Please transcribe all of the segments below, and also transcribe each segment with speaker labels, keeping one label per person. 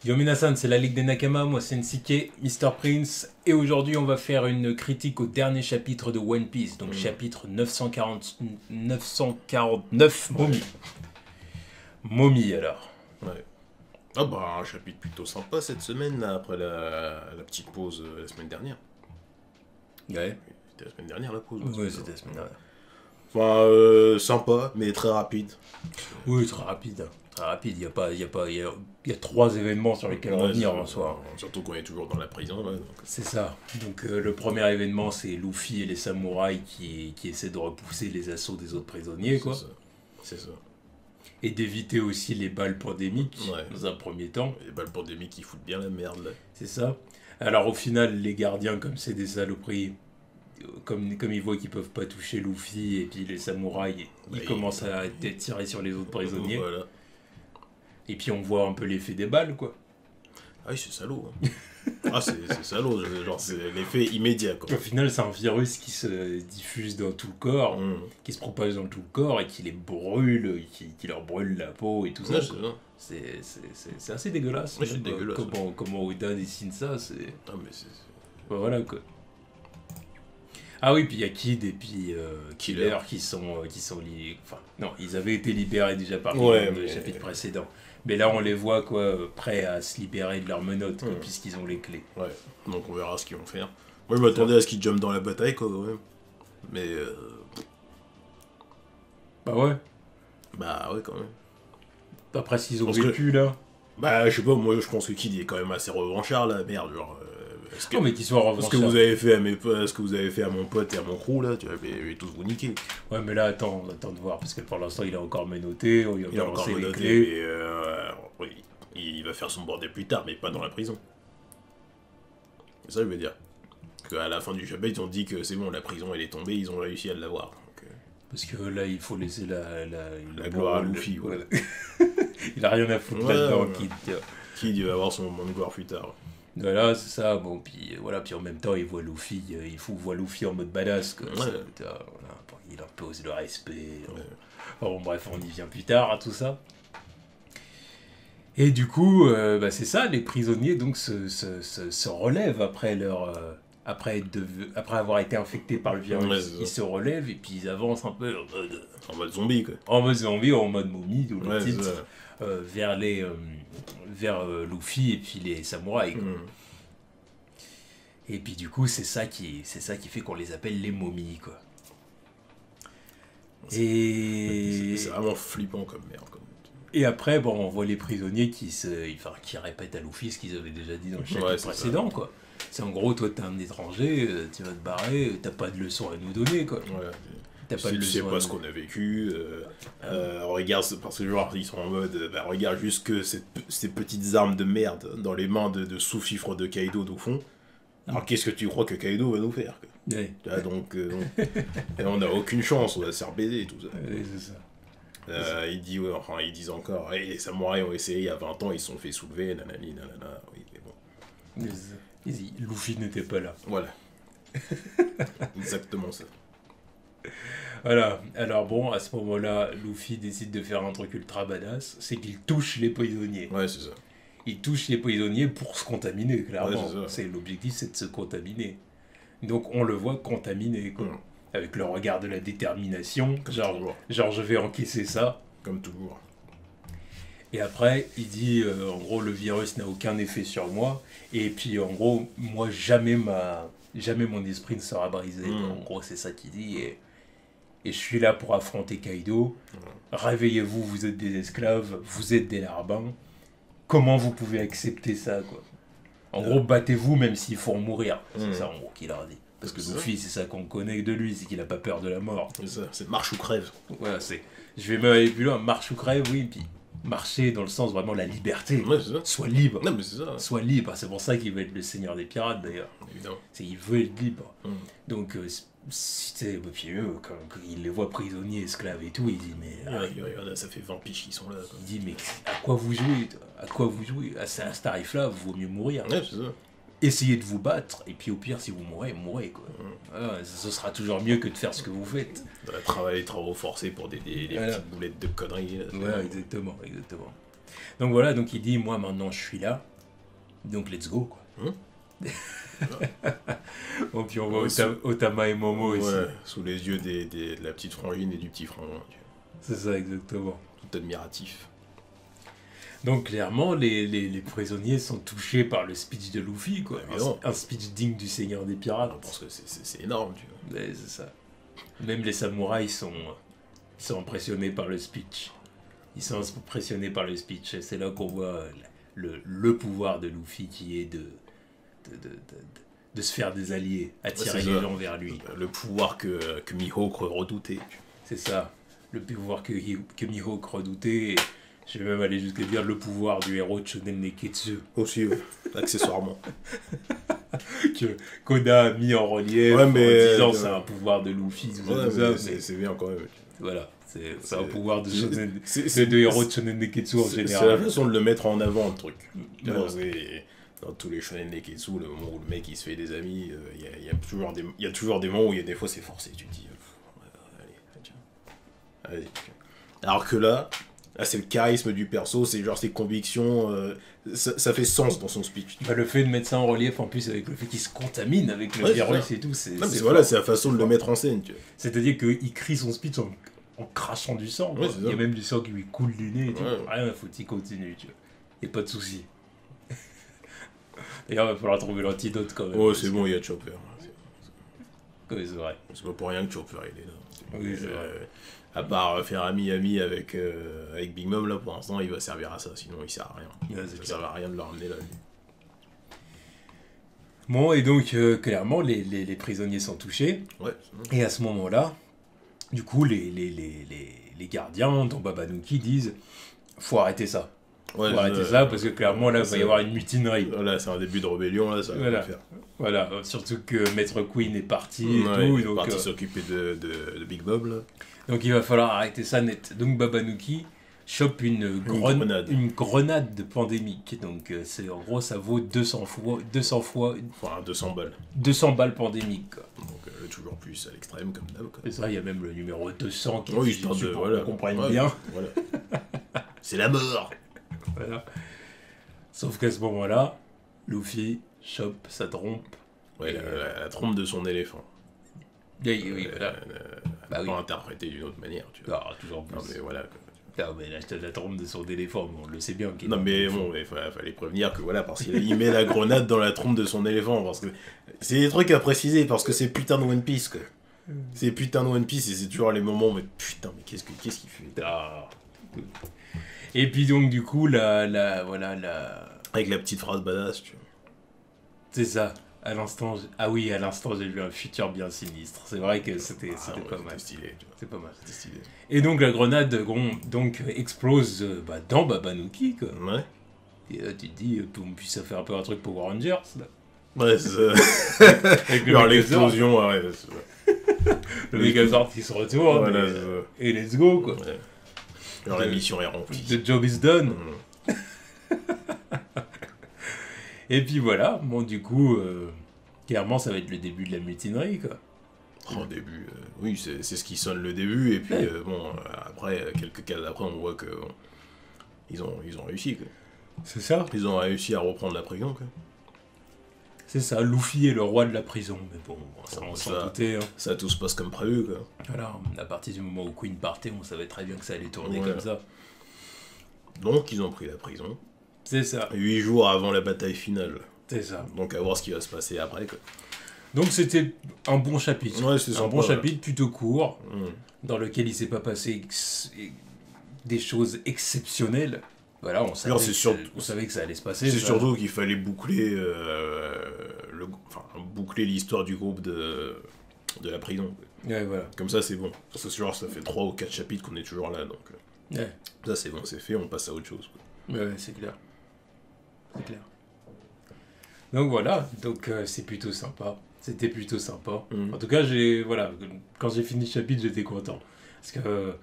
Speaker 1: Yo Minasan, c'est la Ligue des Nakama, moi c'est Nsike, Mr. Prince, et aujourd'hui on va faire une critique au dernier chapitre de One Piece, donc chapitre 949, Momie. Momie alors.
Speaker 2: Ouais. Ah bah un chapitre plutôt sympa cette semaine là, après la petite pause la semaine dernière.
Speaker 1: Ouais.
Speaker 2: C'était la semaine dernière la pause.
Speaker 1: Ouais, c'était la semaine dernière.
Speaker 2: Enfin, sympa, mais très rapide.
Speaker 1: Oui, très rapide. Très rapide, il y a 3 événements sur lesquels revenir en soi.
Speaker 2: Surtout qu'on est toujours dans la prison. Là, donc.
Speaker 1: C'est ça. Donc le premier événement, c'est Luffy et les samouraïs qui essaient de repousser les assauts des autres prisonniers, quoi.
Speaker 2: C'est ça.
Speaker 1: Et d'éviter aussi les balles pandémiques,
Speaker 2: ouais.
Speaker 1: Dans un premier temps.
Speaker 2: Les balles pandémiques qui foutent bien la merde, là.
Speaker 1: C'est ça. Alors au final, les gardiens, comme c'est des saloperies, comme ils voient qu'ils peuvent pas toucher Luffy, et puis les samouraïs, ils commencent à tirer sur les autres prisonniers.
Speaker 2: Voilà.
Speaker 1: Et puis on voit un peu l'effet des balles, quoi.
Speaker 2: Ah oui, c'est salaud. Hein. Ah, c'est salaud, genre c'est l'effet immédiat, quoi.
Speaker 1: Au final, c'est un virus qui se diffuse dans tout le corps, qui se propage dans tout le corps et qui les brûle, qui leur brûle la peau et tout ça. C'est assez dégueulasse.
Speaker 2: Ouais, c'est dégueulasse.
Speaker 1: Comment Oda dessine ça, c'est...
Speaker 2: Ah, mais c'est...
Speaker 1: Voilà, quoi. Ah oui, puis il y a Kid et puis Killer qui sont liés. Enfin, non, ils avaient été libérés déjà par le chapitre précédent. Mais là, on les voit, quoi, prêts à se libérer de leurs menottes, quoi, puisqu'ils ont les clés.
Speaker 2: Ouais, donc on verra ce qu'ils vont faire. Moi, je m'attendais à ce qu'ils jumpent dans la bataille, quoi, quand même. Mais...
Speaker 1: Bah ouais.
Speaker 2: Bah ouais, quand même.
Speaker 1: Après, s'ils ont vécu, là...
Speaker 2: Bah, je sais pas, moi, je pense que Kid est quand même assez revanchard, là, merde, genre...
Speaker 1: Non, mais qu'ils soient revanchards.
Speaker 2: Ce que vous avez fait à ce que vous avez fait à mon pote et à mon crew, là, tu vois, mais tous vous niquer.
Speaker 1: Ouais, mais là, attends, on attend de voir, parce que pour l'instant, il est encore menotté,
Speaker 2: il a encore menotté, les clés. Mais, oui, il va faire son bordel plus tard, mais pas dans la prison. C'est ça, je veux dire. Qu'à la fin du chapitre, ils ont dit que c'est bon, la prison, elle est tombée, ils ont réussi à l'avoir.
Speaker 1: Parce que là, il faut laisser la
Speaker 2: gloire à Luffy, ouais.
Speaker 1: Il a rien à foutre là-dedans, Kid.
Speaker 2: Kid, il va avoir son moment de gloire plus tard.
Speaker 1: Voilà, c'est ça, bon, puis voilà, puis en même temps, il voit Luffy, voit Luffy en mode badass, quoi. Voilà, il impose le respect. Bon, bref, on y vient plus tard à tout ça. Et du coup, c'est ça, les prisonniers donc se relèvent après après avoir été infectés par le virus. Ils se relèvent et puis ils avancent un peu
Speaker 2: en mode zombie, quoi.
Speaker 1: En mode zombie, en mode momie, d'où le titre. Vers Luffy et puis les samouraïs. Et puis du coup, c'est ça qui fait qu'on les appelle les momies, quoi.
Speaker 2: C'est vraiment flippant comme merde, quoi.
Speaker 1: Et après, bon, on voit les prisonniers qui répètent à Luffy ce qu'ils avaient déjà dit dans le chapitre précédent, quoi. C'est en gros, toi t'es un étranger, tu vas te barrer, t'as pas de leçons à nous donner, quoi.
Speaker 2: Tu sais pas ce qu'on a vécu, regarde, parce que genre ils sont en mode, regarde juste que ces petites armes de merde dans les mains de sous-fifres de Kaido au fond. Alors qu'est-ce que tu crois que Kaido va nous faire, quoi. Donc et on n'a aucune chance, on va se faire baiser et tout ça.
Speaker 1: C'est ça.
Speaker 2: Ils disent encore, les samouraïs ont essayé il y a 20 ans, ils se sont fait soulever, nanani, nanana, oui, mais bon.
Speaker 1: Luffy n'était pas là.
Speaker 2: Voilà. Exactement ça.
Speaker 1: Voilà, alors bon, à ce moment-là, Luffy décide de faire un truc ultra badass, c'est qu'il touche les prisonniers.
Speaker 2: Ouais, c'est ça.
Speaker 1: Il touche les prisonniers pour se contaminer, clairement. L'objectif, c'est de se contaminer. Donc on le voit contaminé, quoi. Avec le regard de la détermination, genre je vais encaisser ça.
Speaker 2: Comme toujours.
Speaker 1: Et après, il dit, en gros, le virus n'a aucun effet sur moi. Et puis, en gros, moi, jamais mon esprit ne sera brisé. En gros, c'est ça qu'il dit. Et je suis là pour affronter Kaido. Réveillez-vous, vous êtes des esclaves, vous êtes des larbins. Comment vous pouvez accepter ça, quoi? En gros, battez-vous même s'il faut en mourir. C'est ça, en gros, qu'il leur dit. Parce que Luffy, c'est ça qu'on connaît de lui, c'est qu'il a pas peur de la mort.
Speaker 2: C'est ça, c'est marche ou crève.
Speaker 1: Voilà, je vais même aller plus loin, marche ou crève, oui, puis marcher dans le sens vraiment de la liberté.
Speaker 2: Ouais, c'est ça.
Speaker 1: Sois libre.
Speaker 2: Non, mais c'est ça.
Speaker 1: Sois libre, c'est pour ça qu'il veut être le seigneur des pirates, d'ailleurs.
Speaker 2: Évidemment.
Speaker 1: Il veut être libre. Donc, quand il les voit prisonniers, esclaves et tout, il dit, mais...
Speaker 2: ça fait 20 piges qu'ils sont là, quoi.
Speaker 1: Il dit, mais à quoi vous jouez, toi? À quoi vous jouez? À ce tarif-là, vaut mieux mourir.
Speaker 2: Ouais, c'est ça.
Speaker 1: Essayez de vous battre, et puis au pire, si vous mourrez, mourrez, quoi. Ce sera toujours mieux que de faire ce que vous faites.
Speaker 2: Travaux forcés pour des petites boulettes de conneries.
Speaker 1: Voilà, exactement. Donc voilà, donc il dit, moi maintenant je suis là, Donc let's go, quoi.
Speaker 2: Voilà.
Speaker 1: Bon, puis on voit Otama et Momo aussi.
Speaker 2: Sous les yeux de la petite frangine et du petit frangin.
Speaker 1: C'est ça, exactement.
Speaker 2: Tout admiratif.
Speaker 1: Donc clairement, les prisonniers sont touchés par le speech de Luffy, quoi. Un speech digne du Seigneur des Pirates.
Speaker 2: Parce que c'est énorme, tu vois.
Speaker 1: Ouais, c'est ça. Même les samouraïs sont impressionnés par le speech. Ils sont impressionnés par le speech. Et c'est là qu'on voit le pouvoir de Luffy qui est de se faire des alliés, attirer les gens vers lui.
Speaker 2: Le pouvoir que Mihawk redoutait.
Speaker 1: C'est ça. Le pouvoir que Mihawk redoutait. Et je vais même aller jusqu'à dire le pouvoir du héros de Shonen Neketsu.
Speaker 2: Aussi, accessoirement.
Speaker 1: Que Koda a mis en relief en disant c'est un pouvoir de Luffy.
Speaker 2: C'est bien quand même.
Speaker 1: Voilà. C'est un pouvoir de héros de Shonen Neketsu en général.
Speaker 2: C'est la façon de le mettre en avant, le truc. Dans tous les Shonen Neketsu, le moment où le mec il se fait des amis, il y a toujours des moments où des fois c'est forcé. Tu te dis, allez, vas-y. Alors que là, c'est le charisme du perso, c'est genre ses convictions, ça fait sens dans son speech.
Speaker 1: Bah, le fait de mettre ça en relief en plus avec le fait qu'il se contamine avec le virus et tout, c'est
Speaker 2: la façon de le mettre en scène.
Speaker 1: C'est-à-dire qu'il crie son speech en crachant du sang. Il y a même du sang qui lui coule du nez et tout. Rien, faut qu'il continue, tu vois. Et pas de soucis. D'ailleurs, il va falloir trouver l'antidote quand même.
Speaker 2: Oh, c'est bon, il y a Chopper.
Speaker 1: Oui, c'est vrai.
Speaker 2: C'est pas pour rien que Chopper il est là.
Speaker 1: Oui, c'est vrai.
Speaker 2: À part faire ami avec Big Mom, là, pour l'instant, il va servir à ça. Sinon, il sert à rien. Ça sert à rien de le ramener là.
Speaker 1: Bon, et donc, clairement, les prisonniers sont touchés.
Speaker 2: Ouais.
Speaker 1: Et à ce moment-là, du coup, les gardiens, dont Babanuki, disent faut arrêter ça. Faut arrêter ça, parce que clairement, là, il va y avoir une mutinerie.
Speaker 2: Là, c'est un début de rébellion, là, ça va faire.
Speaker 1: Voilà, surtout que Maître Queen est parti et tout.
Speaker 2: Il est parti s'occuper de Big Bob, là.
Speaker 1: Donc il va falloir arrêter ça net. Donc Babanuki chope une grenade pandémique. Donc en gros ça vaut 200 balles. 200 balles pandémiques. Quoi.
Speaker 2: Donc toujours plus à l'extrême comme d'hab.
Speaker 1: C'est ça, il y a même le numéro 200 qui
Speaker 2: est dessus pour qu'on
Speaker 1: comprenne bien.
Speaker 2: Voilà. C'est la mort.
Speaker 1: Voilà. Sauf qu'à ce moment-là, Luffy chope sa trompe.
Speaker 2: Ouais, la trompe de son éléphant.
Speaker 1: Oui, voilà.
Speaker 2: Pas interprété d'une autre manière, tu vois.
Speaker 1: Toujours plus.
Speaker 2: Non, mais voilà.
Speaker 1: Non, mais la trompe de son éléphant, on le sait bien.
Speaker 2: Non, mais bon, il fallait prévenir que voilà, parce qu'il met la grenade dans la trompe de son éléphant. Parce que c'est des trucs à préciser, parce que c'est putain de One Piece, quoi. C'est putain de One Piece, et c'est toujours les moments, mais putain, mais qu'est-ce qu'il fait
Speaker 1: Et puis donc, du coup, voilà,
Speaker 2: avec la petite phrase badass, tu vois.
Speaker 1: C'est ça. À l'instant, j'ai vu un futur bien sinistre. C'est vrai que c'était pas mal.
Speaker 2: Stylé, tu vois.
Speaker 1: C'est pas mal.
Speaker 2: C'était stylé.
Speaker 1: Et donc la grenade explose dans Babanuki, quoi.
Speaker 2: Ouais.
Speaker 1: Et là, tu te dis, puis ça fait un peu un truc Power Rangers, là.
Speaker 2: Ouais, c'est ça. Avec l'explosion, ouais.
Speaker 1: Le Megazord qui se retourne,
Speaker 2: voilà,
Speaker 1: et let's go, quoi.
Speaker 2: Ouais. Alors la mission est remplie.
Speaker 1: The job is done. Et puis voilà, bon du coup, clairement ça va être le début de la mutinerie, quoi.
Speaker 2: Au début, oui, c'est ce qui sonne le début, et puis après, quelques cases après, on voit que ils ont réussi, quoi.
Speaker 1: C'est ça.
Speaker 2: Ils ont réussi à reprendre la prison, quoi.
Speaker 1: C'est ça, Luffy est le roi de la prison, mais bon, ça on s'en doutait. Hein.
Speaker 2: Ça tout se passe comme prévu, quoi.
Speaker 1: Voilà, à partir du moment où Queen partait, on savait très bien que ça allait tourner comme ça.
Speaker 2: Donc ils ont pris la prison.
Speaker 1: C'est ça.
Speaker 2: 8 jours avant la bataille finale.
Speaker 1: C'est ça.
Speaker 2: Donc à voir ce qui va se passer après, quoi.
Speaker 1: Donc c'était un bon chapitre.
Speaker 2: Ouais, c'est
Speaker 1: un bon chapitre plutôt court, dans lequel il s'est pas passé des choses exceptionnelles. Voilà, on savait que ça allait se passer.
Speaker 2: C'est surtout qu'il fallait boucler boucler l'histoire du groupe de la prison.
Speaker 1: Ouais, voilà.
Speaker 2: Comme ça, c'est bon. Parce que genre, ça fait 3 ou 4 chapitres qu'on est toujours là, donc...
Speaker 1: Ouais.
Speaker 2: Ça, c'est bon, c'est fait, on passe à autre chose, quoi.
Speaker 1: Ouais, c'est clair. C'est clair. Donc voilà, c'est plutôt sympa. C'était plutôt sympa. En tout cas, quand j'ai fini le chapitre, j'étais content. Parce que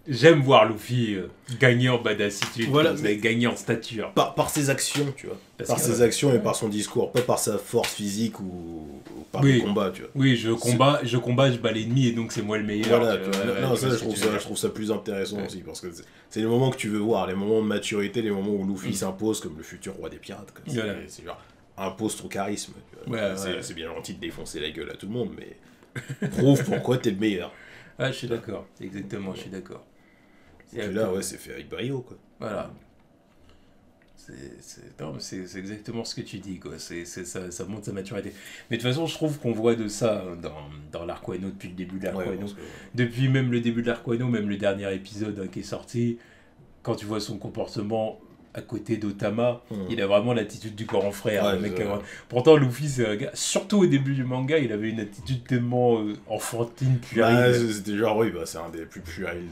Speaker 1: j'aime voir Luffy gagner en badassitude,
Speaker 2: voilà,
Speaker 1: mais gagner en stature.
Speaker 2: Par ses actions, tu vois. Par ses actions et par son discours, pas par sa force physique ou par le combat, tu vois.
Speaker 1: Oui, je combats, je bats l'ennemi et donc c'est moi le meilleur.
Speaker 2: Voilà, non, ça, je trouve ça plus intéressant aussi, parce que c'est les moments que tu veux voir, les moments de maturité, les moments où Luffy s'impose comme le futur roi des pirates. C'est genre, impose ton charisme. C'est bien gentil de défoncer la gueule à tout le monde, mais prouve pourquoi t'es le meilleur.
Speaker 1: Ah, je suis d'accord, exactement, je suis d'accord.
Speaker 2: Et là, ouais, c'est fait avec brio, quoi.
Speaker 1: Voilà. C'est exactement ce que tu dis, quoi. Ça montre sa maturité. Mais de toute façon, je trouve qu'on voit de ça dans l'arc Wano depuis le début de l'arc Wano. Depuis même le début de l'arc Wano, même le dernier épisode qui est sorti, quand tu vois son comportement à côté d'Otama, il a vraiment l'attitude du grand frère. Le mec, pourtant, Luffy, c'est un gars, surtout au début du manga, il avait une attitude tellement enfantine,
Speaker 2: puérile. C'était genre, oui, c'est un des plus puérils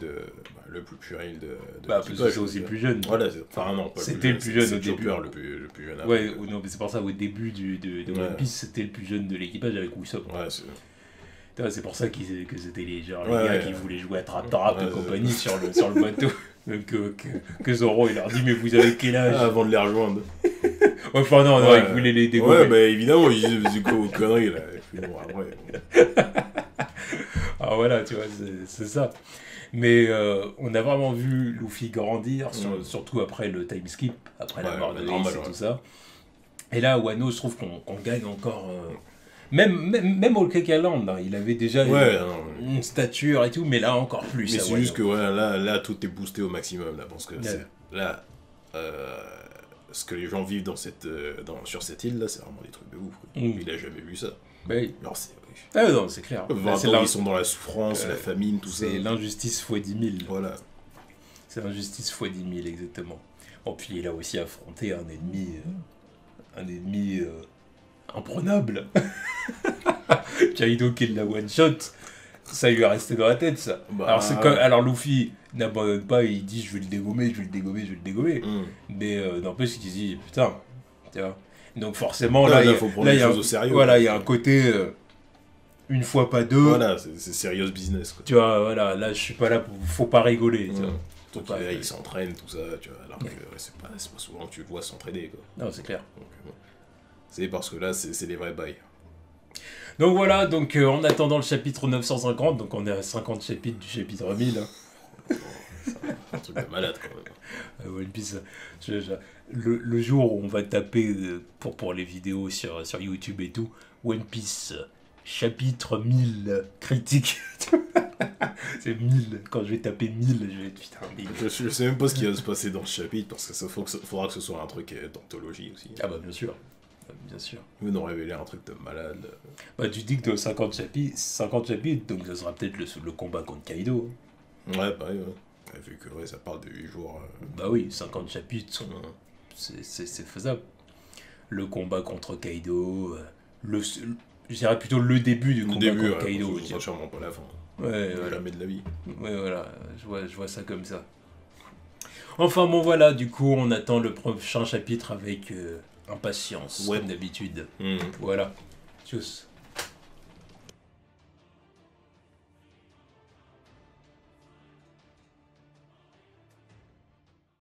Speaker 2: le plus puéril de
Speaker 1: parce que c'est aussi le plus jeune.
Speaker 2: Voilà, enfin non, pas
Speaker 1: c'était le plus jeune au début.
Speaker 2: Le plus jeune.
Speaker 1: Ouais, non, mais c'est pour ça, au début de One Piece, c'était le plus jeune de l'équipage avec Usopp.
Speaker 2: Ouais,
Speaker 1: c'est pour ça que c'était les gars qui voulaient jouer à Trap et compagnie sur le bateau. Que Zoro, il leur dit, mais vous avez quel âge?
Speaker 2: Avant de les rejoindre.
Speaker 1: Enfin, non, il voulait les dégommer.
Speaker 2: Ouais, bah évidemment, ils disaient conneries, là.
Speaker 1: Ah, voilà, tu vois, c'est ça. Mais on a vraiment vu Luffy grandir, surtout après le time skip, après la mort de Ace et tout ça. Et là, Wano, je trouve qu'on gagne encore... Même au Cake Island, hein, il avait déjà une stature et tout, mais là encore plus.
Speaker 2: Mais c'est juste que là, tout est boosté au maximum, là, parce que là, ce que les gens vivent sur cette île, là, c'est vraiment des trucs de ouf. Il a jamais vu ça. Alors,
Speaker 1: non, c'est clair.
Speaker 2: 20 ans, ils sont dans la souffrance, la famine, tout ça.
Speaker 1: C'est l'injustice x 10 000.
Speaker 2: Voilà.
Speaker 1: C'est l'injustice x 10 000, exactement. Bon, puis il a aussi affronté un ennemi imprenable. Kaido qui l'a one-shot, ça lui est resté dans la tête, ça. Alors Luffy n'abandonne pas, il dit je vais le dégommer. Mais n'empêche qu'il dit putain, tu vois. Donc forcément, là, il y a un côté... une fois pas deux.
Speaker 2: Voilà, c'est serious business, quoi.
Speaker 1: Tu vois, voilà, là je suis pas là faut pas rigoler. Tu vois.
Speaker 2: Donc il s'entraîne, tout ça, tu vois, alors que c'est pas souvent que tu le vois s'entraîner, quoi.
Speaker 1: Non, c'est clair.
Speaker 2: Donc, c'est parce que là, c'est les vrais bails.
Speaker 1: Donc voilà, en attendant le chapitre 950, donc on est à 50 chapitres du chapitre 1000.
Speaker 2: C'est un truc de malade, quand même.
Speaker 1: One Piece, le jour où on va taper pour les vidéos sur YouTube et tout, One Piece... chapitre 1000 critique. C'est 1000. Quand je vais taper 1000, je vais être putain.
Speaker 2: Je sais même pas ce qui va se passer dans ce chapitre parce que faudra que ce soit un truc d'anthologie aussi.
Speaker 1: Ah bah bien sûr. Bien sûr.
Speaker 2: Ils nous ont révélé un truc de malade.
Speaker 1: Bah tu dis que dans 50 chapitres, donc ça sera peut-être le combat contre Kaido.
Speaker 2: Ouais, bah oui, ouais. Vu que ça parle de 8 jours.
Speaker 1: Bah oui, 50 chapitres, c'est faisable. Le combat contre Kaido, je dirais plutôt le début du combat contre Kaido.
Speaker 2: Ce sera sûrement pas la fin.
Speaker 1: Ouais,
Speaker 2: jamais de la vie.
Speaker 1: Ouais, voilà, je vois ça comme ça. Enfin bon voilà, du coup on attend le prochain chapitre avec impatience, comme d'habitude. Voilà. Tchuss.